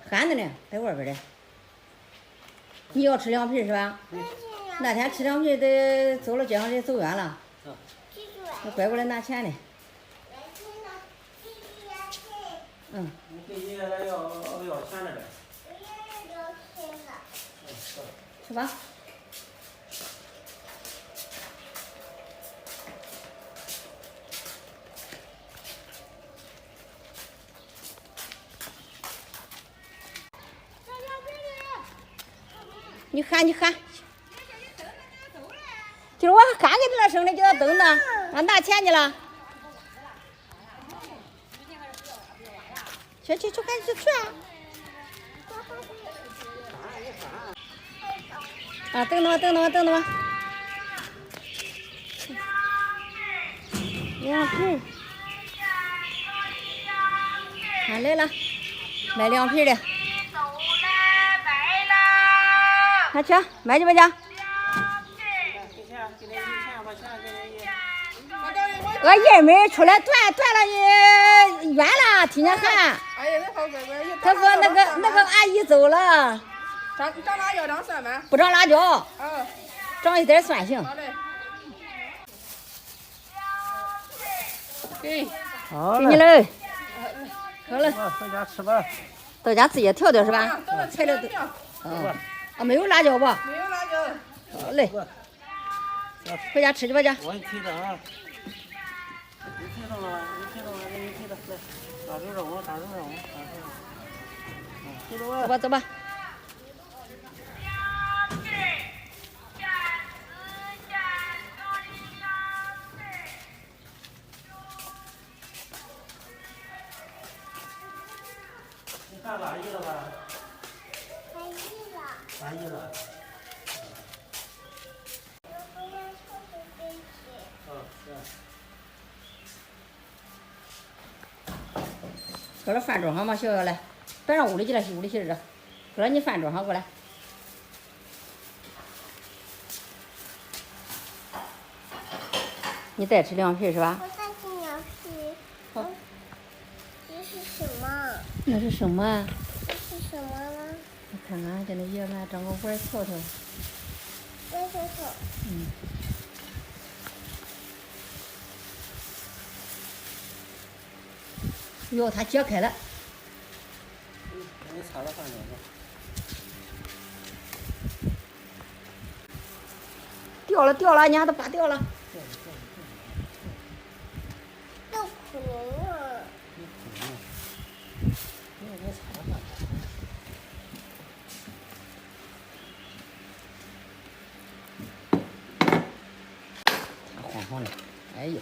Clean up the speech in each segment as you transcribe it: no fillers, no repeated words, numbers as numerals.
寒着呢，在外边的。你要吃凉皮是吧？那天吃凉皮得走了街上得走远了。我乖过来拿钱呢。嗯。你给爷爷来要钱的呗。去吧。你喊，就是我还喊给你那声的，叫他等呢，俺拿钱去了。去，赶紧去啊！啊，等等吧。凉皮，看来了，卖凉皮的。快去买去吧去。俺爷们出来团了，远了，听见喊。哎呀，那好乖乖。他说那个阿姨走了。长辣椒长蒜吗？不长辣椒。长一点蒜行。好嘞。给你嘞。好了。回家吃吧。到家自己调是吧？材料都。没有辣椒吧？没有辣椒。好嘞。回家吃去吧去。我给你提着啊。你提着了，给你提着，来，大肉肉。走吧。你看阿姨了吧？阿姨了。搁这饭桌上吧，小小来，别上屋里去了，屋里去着。搁你饭桌上过来。你再吃凉皮是吧？我再吃凉皮。好。这是什么？那是什么啊？这是什么呢？我看看，给那爷们整个碗瞧瞧。哟，它解开了。你擦了饭了是？掉了，你看它拔掉了。有恐龙啊！它晃的，哎呦！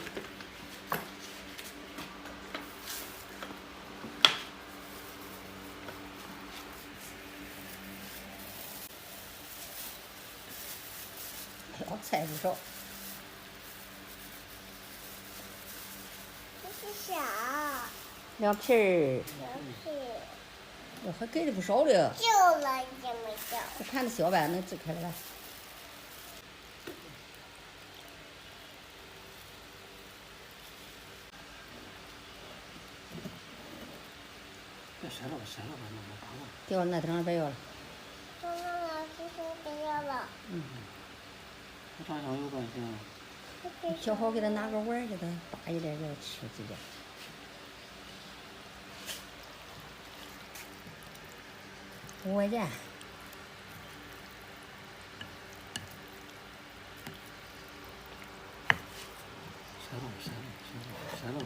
菜不少。这是啥？凉皮儿。我还给的不少的。旧了也没掉。这盘子小呗，能支开了呗。别删了吧，那打了。掉那顶上别要了。这是别要了。和长相有关系啊。小好给他拿个碗给他大一点给他吃几点。5块钱。删了。